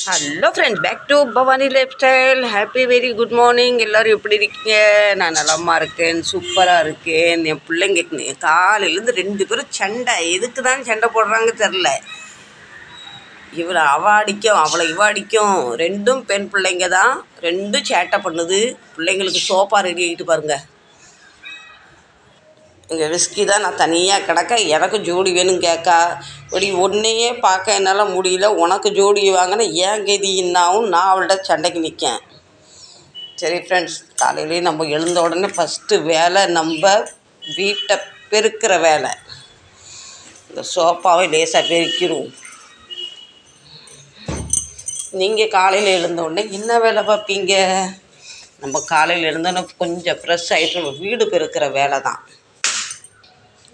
Hello friends, back to Bhavani life style. Happy very good morning. எல்லோரும் எப்படி இருக்கீங்க? நான் நலமாக இருக்கேன், சூப்பராக இருக்கேன். என் பிள்ளைங்க காலையிலேருந்து 2 பேரும் சண்டை. எதுக்கு தான் சண்டை போடுறாங்க தெரில. இவளை அடிக்கும், அவளை அடிக்கும். 2ம் பெண் பிள்ளைங்க தான். 2ம் சேட்டை பண்ணுது. பிள்ளைங்களுக்கு சோப்பா ரெடி ஆகிட்டு பாருங்கள். இங்கே விஸ்கி தான் நான் தனியாக கிடக்க. எனக்கு ஜோடி வேணும் கேட்கா. இப்படி ஒன்றையே பார்க்க என்னால் முடியல. உனக்கு ஜோடி வாங்கினா ஏன் கதின்னாவும் நான் அவள்கிட்ட சண்டைக்கு நிற்கேன். சரி ஃப்ரெண்ட்ஸ், காலையிலேயே நம்ம எழுந்த உடனே ஃபஸ்ட்டு வேலை நம்ம வீட்டை பெருக்கிற வேலை. இந்த சோப்பாவை லேசாக பெருக்கிடுவோம். நீங்கள் காலையில் எழுந்த உடனே என்ன வேலை பார்ப்பீங்க? நம்ம காலையில் எழுந்தோன்னே கொஞ்சம் ஃப்ரெஷ் ஆகிட்டு நம்ம வீடு பெருக்கிற வேலை தான்.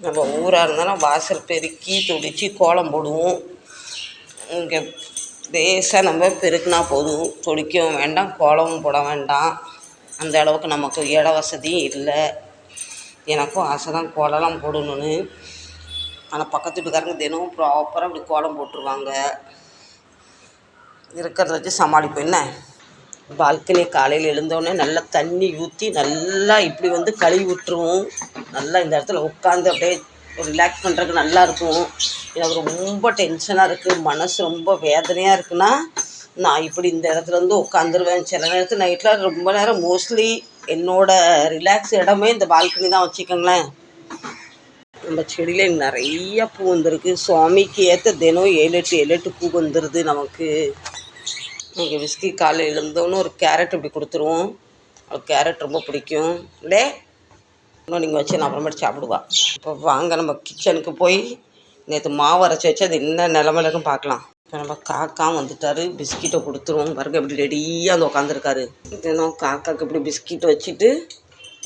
நம்ம ஊராக இருந்தாலும் வாசல் பெருக்கி துடித்து கோலம் போடுவோம். இங்கே லேசாக நம்ம பெருக்கினா போதும். துடிக்கவும் வேண்டாம், கோலமும் போட வேண்டாம். அந்த அளவுக்கு நமக்கு இட வசதியும் இல்லை. எனக்கும் ஆசை தான் கோலம்லாம் போடணுன்னு. ஆனால் பக்கத்து வீட்டுக்காரங்க தினமும் ப்ராப்பராக அப்படி கோலம் போட்டுருவாங்க. இருக்கிறத வச்சு சமாளிப்போம். என்ன பால்கனி காலையில் எழுந்தோடனே நல்லா தண்ணி ஊற்றி நல்லா இப்படி வந்து கழுவி விட்டுருவோம். நல்லா இந்த இடத்துல உட்காந்து அப்படியே ரிலாக்ஸ் பண்ணுறதுக்கு நல்லாயிருக்கும். எனக்கு ரொம்ப டென்ஷனாக இருக்குது, மனசு ரொம்ப வேதனையாக இருக்குன்னா நான் இப்படி இந்த இடத்துல வந்து உட்காந்துருவேன். சில நேரத்தில் நைட்டில் ரொம்ப நேரம் மோஸ்ட்லி என்னோடய ரிலாக்ஸ் இடமே இந்த பால்கனி தான் வச்சுக்கோங்களேன். நம்ம செடியில் நிறைய பூ வந்துருக்கு. சுவாமிக்கு ஏற்ற தினம் 7-8 பூ வந்துடுது நமக்கு. இங்கே விஸ்கி காலையில் எழுந்தோன்னு ஒரு கேரட் இப்படி கொடுத்துருவோம். அவளுக்கு கேரட் ரொம்ப பிடிக்கும். இல்லை இன்னும் நீங்கள் வச்சு நான் அப்புறமேட்டு சாப்பிடுவா. இப்போ வாங்க நம்ம கிச்சனுக்கு போய் நேற்று மாவு அரைச்சி வச்சு அது என்ன நிலமையிலக்கும் பார்க்கலாம். இப்போ நம்ம காக்கா வந்துட்டார். பிஸ்கிட்டை கொடுத்துருவோம். பாருங்க இப்படி ரெடியாக வந்து உட்காந்துருக்காரு. தினம் காக்காவுக்கு இப்படி பிஸ்கிட்டை வச்சுட்டு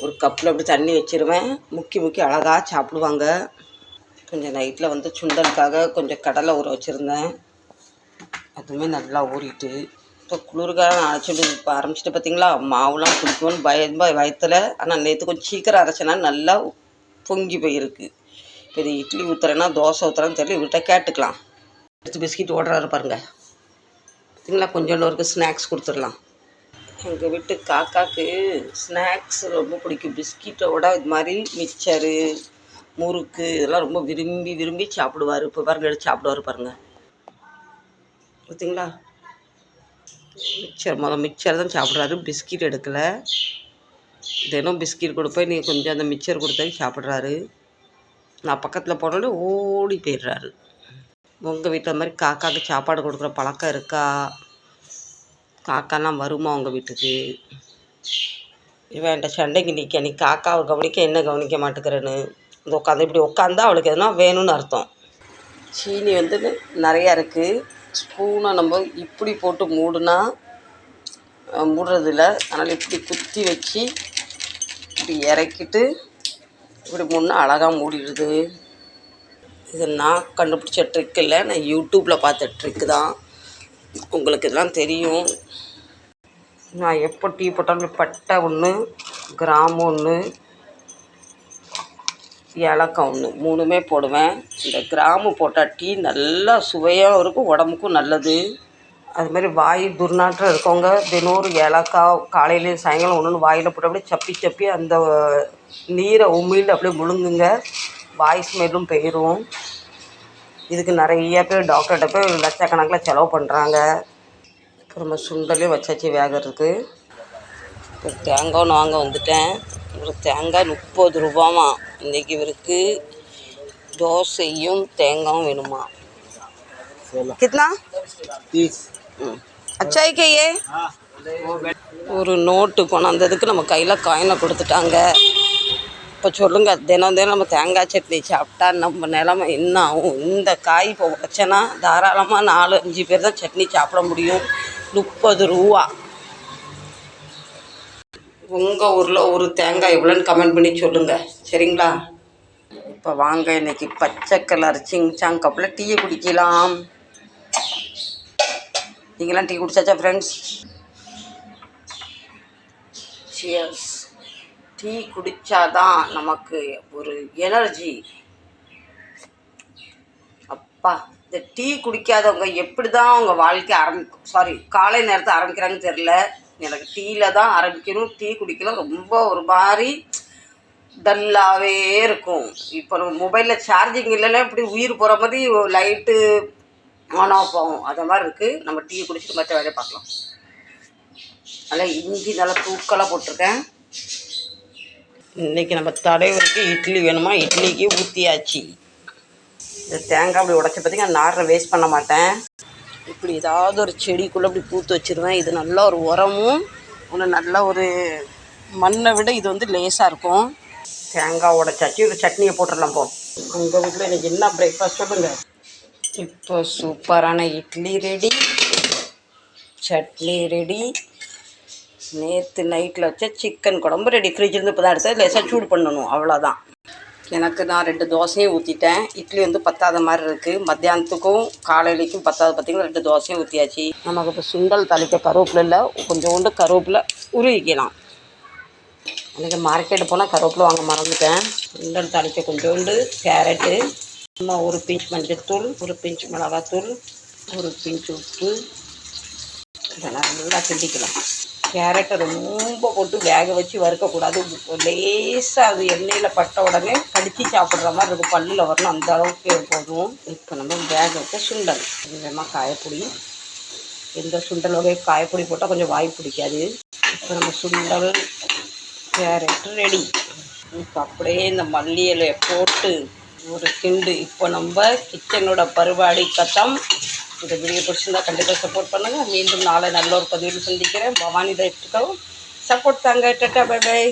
ஒரு கப்பில் அப்படி தண்ணி வச்சுருவேன். முக்கி அழகாக சாப்பிடுவாங்க. கொஞ்சம் நைட்டில் வந்து சுண்டலுக்காக கொஞ்சம் கடலை ஊற வச்சுருந்தேன். அதுவுமே நல்லா ஊறிட்டு இப்போ குளிர்காலம் அரைச்சிட்டு இப்போ ஆரம்பிச்சிட்டு பார்த்தீங்களா. மாவுலாம் குடிக்கும்னு வயத்தில். ஆனால் நேற்று கொஞ்சம் சீக்கிரம் அரைச்சனா நல்லா பொங்கி போயிருக்கு. இப்போ இது இட்லி ஊற்றுறேன்னா தோசை ஊற்றுறேன்னு தெரியல. இவர்கிட்ட கேட்டுக்கலாம். எடுத்து பிஸ்கெட் ஓடுறாரு பாருங்க. பார்த்தீங்களா, கொஞ்சோண்டு ஸ்நாக்ஸ் கொடுத்துடலாம். எங்கள் வீட்டு காக்காவுக்கு ஸ்நாக்ஸ் ரொம்ப பிடிக்கும். பிஸ்கெட்டோட இது மாதிரி மிக்சரு, முறுக்கு இதெல்லாம் ரொம்ப விரும்பி சாப்பிடுவார். இப்போ பாருங்க எடுத்து சாப்பிடுவார் பாருங்கள். பார்த்தீங்களா, மிக்சர் தான் சாப்பிட்றாரு. பிஸ்கெட் எடுக்கலை. தினம் பிஸ்கெட் கொடுப்பேன். நீங்கள் கொஞ்சம் அந்த மிக்சர் கொடுத்தாலும் சாப்பிட்றாரு. நான் பக்கத்தில் போனோடனே ஓடி போயிடுறாரு. உங்கள் வீட்டில் மாதிரி காக்காவுக்கு சாப்பாடு கொடுக்குற பழக்கம் இருக்கா? காக்காலாம் வருமா உங்கள் வீட்டுக்கு? இவன் என்கிட்ட சண்டைக்கு நிற்க. நீ காக்காவை கவனிக்க என்ன கவனிக்க மாட்டேங்கிறேன்னு. இந்த உட்காந்து இப்படி உட்காந்தா அவளுக்கு எதுனா வேணும்னு அர்த்தம். சீனி வந்து நிறையா இருக்குது. ஸ்பூனை நம்ம இப்படி போட்டு மூடுறதில்ல. அதனால் இப்படி குத்தி வச்சு இப்படி இறக்கிட்டு இப்படி மூணுனா அழகாக மூடிடுது. இது நான் கண்டுபிடிச்ச ட்ரிக் இல்லை, நான் யூடியூப்பில் பார்த்த ட்ரிக்கு தான். உங்களுக்கு இதெல்லாம் தெரியும். நான் எப்போ டீ போட்டாலும் பட்டை 1, கிராம்பு 1, ஏலக்காய் 1 3மே போடுவேன். இந்த கிராம்பு போட்டால் டீ நல்லா சுவையாகவும் இருக்கும், உடம்புக்கும் நல்லது. அதுமாதிரி வாய் துர்நாற்றம் இருக்கவங்க தினம் ஒரு ஏலக்காய் காலையிலேயும் சாயங்காலம் ஒன்று வாயில் போட்டு அப்படியே சப்பி அந்த நீரை உமிழ்ந்து அப்படியே முழுங்குங்க. வாய் ஸ்மெல்லும் போயிடும். இதுக்கு நிறைய பேர் டாக்டர்கிட்ட போய் லட்சக்கணக்கில் செலவு பண்ணுறாங்க. அப்புறமா சுண்டலையும் வச்சாச்சு வேகிறதுக்கு. இப்போ தேங்காய் ஒன்று வாங்க வந்துட்டேன். ஒரு தேங்காய் 30 ரூபாமா. இன்றைக்கி இவருக்கு தோசையும் தேங்காயும் வேணுமா. கிतना? 30. अच्छा है क्या ये? ஒரு நோட்டு கொண்டாந்ததுக்கு நம்ம கையில் காயினை கொடுத்துட்டாங்க. இப்போ சொல்லுங்கள், தினம் நம்ம தேங்காய் சட்னி சாப்பிட்டா நம்ம நிலமை என்ன ஆகும்? இந்த காய் இப்போ உடைச்சனா தாராளமாக 4-5 பேர் தான் சட்னி சாப்பிட முடியும். 30 ரூபா. உங்கள் ஊரில் ஒரு தேங்காய் எவ்வளோன்னு கமெண்ட் பண்ணி சொல்லுங்கள், சரிங்களா? இப்போ வாங்க இன்றைக்கி பச்சை கலர் சிங்சாங் கப்பில் டீயை குடிக்கலாம். நீங்களாம் டீ குடிச்சாச்சா ஃப்ரெண்ட்ஸ்? சியர்ஸ். டீ குடித்தாதான் நமக்கு ஒரு எனர்ஜி. அப்பா, இந்த டீ குடிக்காதவங்க எப்படி தான் அவங்க வாழ்க்கை காலை நேரத்தை ஆரம்பிக்கிறாங்கன்னு தெரில. எனக்கு டீயில் தான் ஆரம்பிக்கணும். டீ குடிக்கலாம் ரொம்ப ஒரு மாதிரி டல்லாகவே இருக்கும். இப்போ நம்ம மொபைலில் சார்ஜிங் இல்லைன்னா இப்படி உயிர் போகிற மாதிரி லைட்டு ஆன் ஆஃப் ஆகும். அது மாதிரி இருக்குது. நம்ம டீ குடிச்சிட்டு மற்ற வேலையை பார்க்கலாம். நல்லா இஞ்சி நல்லா தூக்கலாக போட்டிருக்கேன். இன்றைக்கி நம்ம தலைவருக்கு இட்லி வேணுமா, இட்லிக்கு ஊற்றியாச்சு. இந்த தேங்காய் அப்படி உடச்சி பார்த்திங்கன்னா நாரை வேஸ்ட் பண்ண மாட்டேன். இப்படி ஏதாவது ஒரு செடிக்குள்ளே அப்படி பூத்து வச்சுருவேன். இது நல்ல ஒரு உரமும் நல்ல ஒரு மண்ணை விட இது வந்து லேசாக இருக்கும். தேங்காய் உடச்சாச்சு. ஒரு சட்னியை போட்டுடலாம். உங்கள் வீட்டில் எனக்கு என்ன பிரேக்ஃபாஸ்ட் சொல்லுங்கள். இப்போ சூப்பரான இட்லி ரெடி, சட்னி ரெடி. நேற்று நைட்டில் வச்ச சிக்கன் குழம்பு ரெடி. ஃப்ரிட்ஜிலேருந்து இப்போ தான் எடுத்து லேசாக சூடு பண்ணணும், அவ்வளோதான். எனக்கு நான் 2 தோசையும் ஊற்றிட்டேன். இட்லி வந்து பத்தாத மாதிரி இருக்குது. மத்தியானத்துக்கும் காலையிலைக்கும் பத்தாவது பார்த்திங்கன்னா 2 தோசையும் ஊற்றியாச்சு. நமக்கு இப்போ சுண்டல் தாளிக்க கருவேப்பிலை இல்லை, கொஞ்சோண்டு கருவேப்பிலை உருவிக்கலாம். எனக்கு மார்க்கெட்டு போனால் கருவேப்பிலை வாங்க மறந்துட்டேன். சுண்டல் தாளிக்க கொஞ்சோண்டு கேரட்டு, சும்மா ஒரு பிஞ்ச் மஞ்சள்தூள், ஒரு பிஞ்ச் மிளகாத்தூள், ஒரு பிஞ்ச் உப்பு, இதெல்லாம் நல்லா கிண்டிக்கலாம். கேரட்டை ரொம்ப போட்டு வேக வச்சு வறுக்கக்கூடாது. லேசாக அது எண்ணெயில் பட்ட உடனே கடிச்சு சாப்பிட்ற மாதிரி இருக்கும். பல்லில் வரணும், அந்த அளவுக்கு போதும். இப்போ நம்ம வேக வச்ச சுண்டல் கொஞ்சமாக காயப்பொடி. எந்த சுண்டல் வகை காயப்பொடி போட்டால் கொஞ்சம் வாய் பிடிக்காது. இப்போ நம்ம சுண்டல் கேரட் ரெடி. இப்போ அப்படியே இந்த மல்லி இலையை போட்டு ஒரு கிண்டு. இப்போ நம்ம கிச்சனோட பருவாடி கட்டம். இந்த வீடியோ பிடிச்சிருந்தா கண்டிப்பாக சப்போர்ட் பண்ணுங்கள். மீண்டும் நாளை நல்ல ஒரு பதிவில் சந்திக்கிறேன். பவானி டைட்டுக்கும் சப்போர்ட் தாங்க. Tata, bye by.